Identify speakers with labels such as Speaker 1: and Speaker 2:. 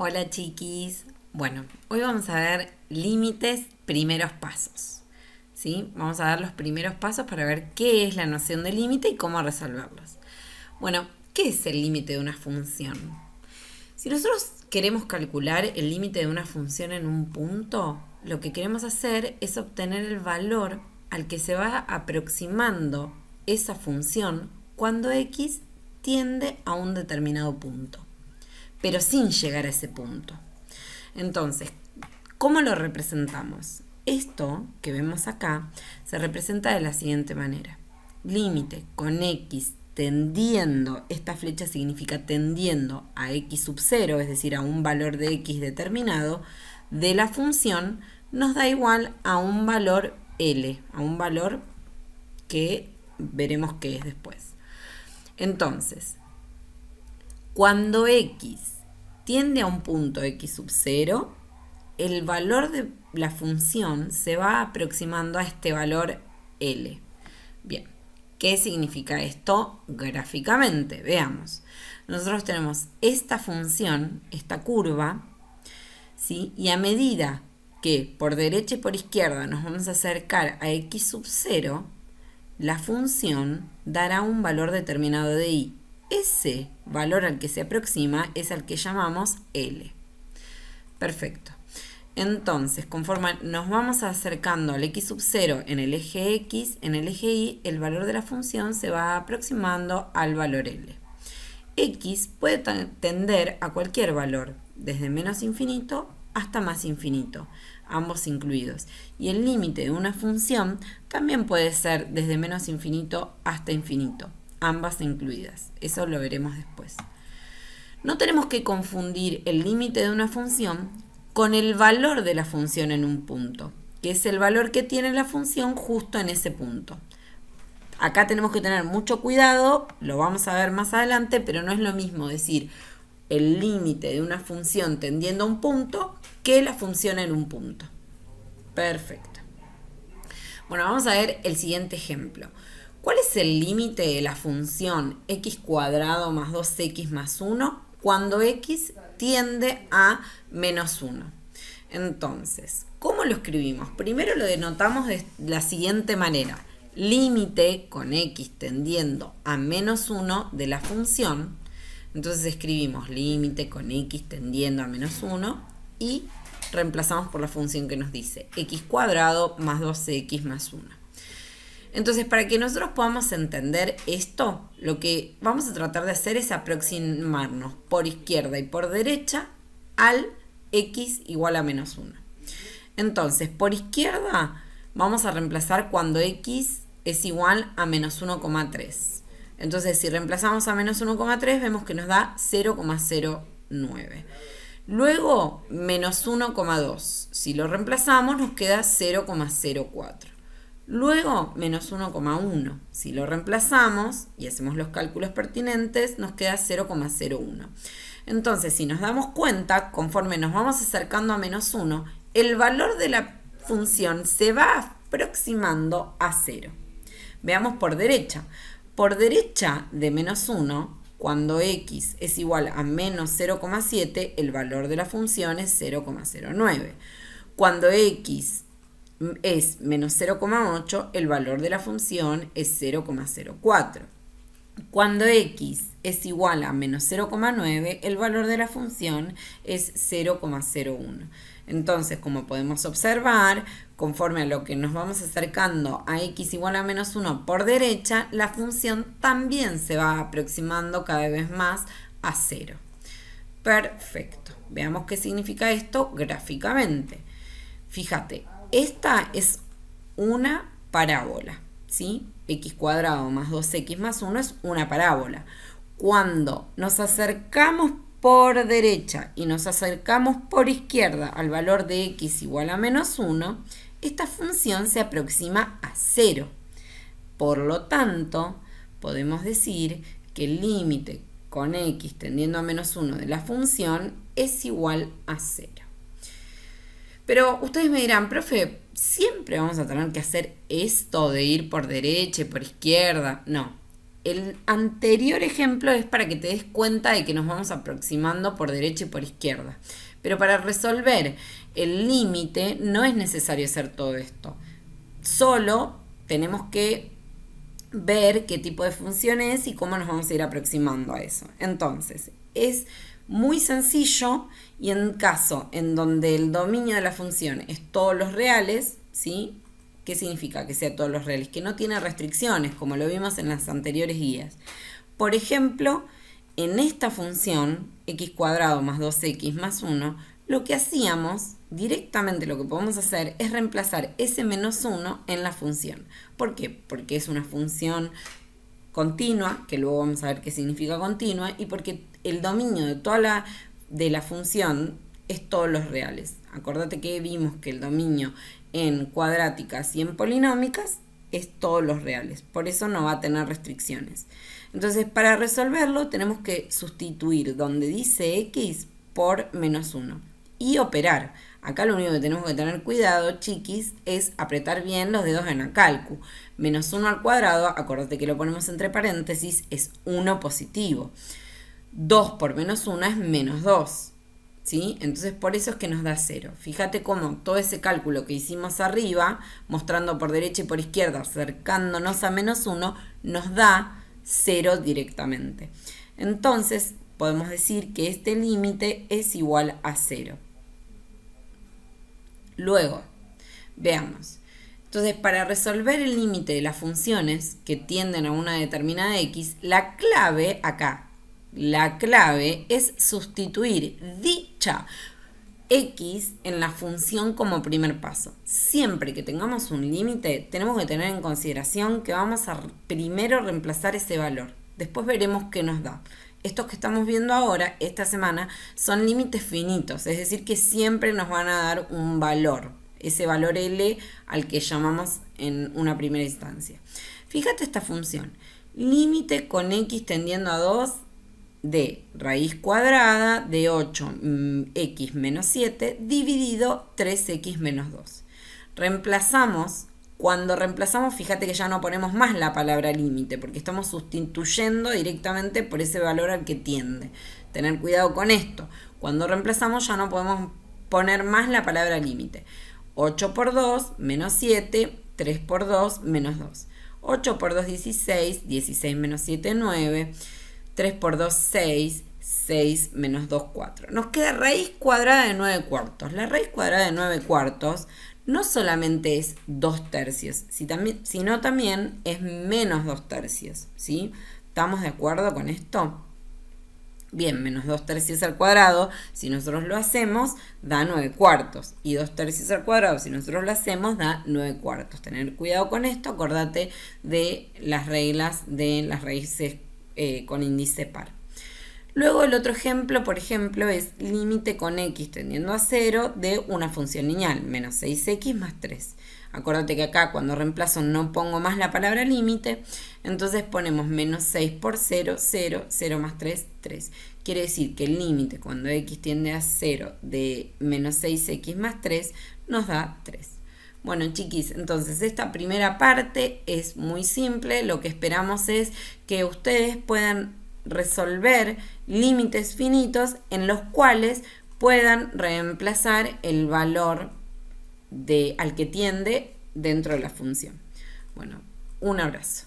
Speaker 1: Hola chiquis. Bueno, hoy vamos a ver límites, primeros pasos. ¿Sí? Vamos a dar los primeros pasos para ver qué es la noción de límite y cómo resolverlos. Bueno, ¿qué es el límite de una función? Si nosotros queremos calcular el límite de una función en un punto, lo que queremos hacer es obtener el valor al que se va aproximando esa función cuando x tiende a un determinado punto, pero sin llegar a ese punto. Entonces, ¿cómo lo representamos? Esto que vemos acá se representa de la siguiente manera. Límite con x tendiendo, esta flecha significa tendiendo a x sub 0, es decir, a un valor de x determinado, de la función nos da igual a un valor L, a un valor que veremos qué es después. Entonces, cuando x tiende a un punto x sub 0, el valor de la función se va aproximando a este valor L. Bien, ¿qué significa esto gráficamente? Veamos. Nosotros tenemos esta función, esta curva, ¿sí? Y a medida que por derecha y por izquierda nos vamos a acercar a x sub 0, la función dará un valor determinado de y. Ese valor al que se aproxima es al que llamamos L. Perfecto. Entonces, conforme nos vamos acercando al x sub 0 en el eje x, en el eje y, el valor de la función se va aproximando al valor L. X puede tender a cualquier valor, desde menos infinito hasta más infinito, ambos incluidos. Y el límite de una función también puede ser desde menos infinito hasta infinito, ambas incluidas. Eso lo veremos después. No tenemos que confundir el límite de una función con el valor de la función en un punto, que es el valor que tiene la función justo en ese punto. Acá tenemos que tener mucho cuidado, lo vamos a ver más adelante, pero no es lo mismo decir el límite de una función tendiendo a un punto que la función en un punto. Perfecto. Bueno, vamos a ver el siguiente ejemplo. ¿Cuál es el límite de la función x cuadrado más 2x más 1 cuando x tiende a menos 1? Entonces, ¿cómo lo escribimos? Primero lo denotamos de la siguiente manera. Límite con x tendiendo a menos 1 de la función. Entonces escribimos límite con x tendiendo a menos 1 y reemplazamos por la función que nos dice x cuadrado más 2x más 1. Entonces, para que nosotros podamos entender esto, lo que vamos a tratar de hacer es aproximarnos por izquierda y por derecha al x igual a menos 1. Entonces, por izquierda vamos a reemplazar cuando x es igual a menos 1,3. Entonces, si reemplazamos a menos 1,3, vemos que nos da 0,09. Luego, menos 1,2. Si lo reemplazamos, nos queda 0,04. Luego, menos 1,1. Si lo reemplazamos y hacemos los cálculos pertinentes, nos queda 0,01. Entonces, si nos damos cuenta, conforme nos vamos acercando a menos 1, el valor de la función se va aproximando a 0. Veamos por derecha. Por derecha de menos 1, cuando x es igual a menos 0,7, el valor de la función es 0,09. Cuando x es menos 0,8, el valor de la función es 0,04. Cuando x es igual a menos 0,9, el valor de la función es 0,01. Entonces, como podemos observar, conforme a lo que nos vamos acercando a x igual a menos 1 por derecha, la función también se va aproximando cada vez más a 0. Perfecto. Veamos qué significa esto gráficamente. Fíjate, esta es una parábola, ¿sí? X cuadrado más 2x más 1 es una parábola. Cuando nos acercamos por derecha y nos acercamos por izquierda al valor de x igual a menos 1, esta función se aproxima a 0. Por lo tanto, podemos decir que el límite con x tendiendo a menos 1 de la función es igual a 0. Pero ustedes me dirán, profe, ¿siempre vamos a tener que hacer esto de ir por derecha y por izquierda? No. El anterior ejemplo es para que te des cuenta de que nos vamos aproximando por derecha y por izquierda. Pero para resolver el límite no es necesario hacer todo esto. Solo tenemos que ver qué tipo de función es y cómo nos vamos a ir aproximando a eso. Entonces, es muy sencillo y en caso en donde el dominio de la función es todos los reales, ¿sí? ¿Qué significa que sea todos los reales? Que no tiene restricciones, como lo vimos en las anteriores guías. Por ejemplo, en esta función, x cuadrado más 2x más 1, lo que hacíamos, directamente lo que podemos hacer es reemplazar ese menos 1 en la función. ¿Por qué? Porque es una función continua, que luego vamos a ver qué significa continua, y porque el dominio de la función es todos los reales. Acordate que vimos que el dominio en cuadráticas y en polinómicas es todos los reales, por eso no va a tener restricciones. Entonces, para resolverlo tenemos que sustituir donde dice x por menos 1 y operar. Acá lo único que tenemos que tener cuidado, chiquis, es apretar bien los dedos en la calcu. Menos 1 al cuadrado, acordate que lo ponemos entre paréntesis, es 1 positivo. 2 por menos 1 es menos 2. ¿Sí? Entonces por eso es que nos da 0. Fíjate cómo todo ese cálculo que hicimos arriba, mostrando por derecha y por izquierda, acercándonos a menos 1, nos da 0 directamente. Entonces podemos decir que este límite es igual a 0. Luego, veamos. Entonces, para resolver el límite de las funciones que tienden a una determinada x, la clave acá, la clave es sustituir dicha x en la función como primer paso. Siempre que tengamos un límite, tenemos que tener en consideración que vamos a primero reemplazar ese valor. Después veremos qué nos da. Estos que estamos viendo ahora, esta semana, son límites finitos, es decir, que siempre nos van a dar un valor, ese valor L al que llamamos en una primera instancia. Fíjate esta función, límite con x tendiendo a 2 de raíz cuadrada de 8x menos 7 dividido 3x menos 2. Cuando reemplazamos, fíjate que ya no ponemos más la palabra límite, porque estamos sustituyendo directamente por ese valor al que tiende. Tener cuidado con esto. Cuando reemplazamos ya no podemos poner más la palabra límite. 8 por 2, menos 7, 3 por 2, menos 2. 8 por 2, 16, 16 menos 7, 9. 3 por 2, 6, 6 menos 2, 4. Nos queda raíz cuadrada de 9 cuartos. La raíz cuadrada de 9 cuartos no solamente es 2 tercios, sino también es menos 2 tercios, ¿sí? ¿Estamos de acuerdo con esto? Bien, menos 2 tercios al cuadrado, si nosotros lo hacemos, da 9 cuartos. Y 2 tercios al cuadrado, si nosotros lo hacemos, da 9 cuartos. Tener cuidado con esto, acordate de las reglas de las raíces con índice par. Luego el otro ejemplo, por ejemplo, es límite con x tendiendo a 0 de una función lineal, menos 6x más 3. Acuérdate que acá cuando reemplazo no pongo más la palabra límite, entonces ponemos menos 6 por 0, 0, 0 más 3, 3. Quiere decir que el límite cuando x tiende a 0 de menos 6x más 3 nos da 3. Bueno, chiquis, entonces esta primera parte es muy simple. Lo que esperamos es que ustedes puedan resolver límites finitos en los cuales puedan reemplazar el valor al que tiende dentro de la función. Bueno, un abrazo.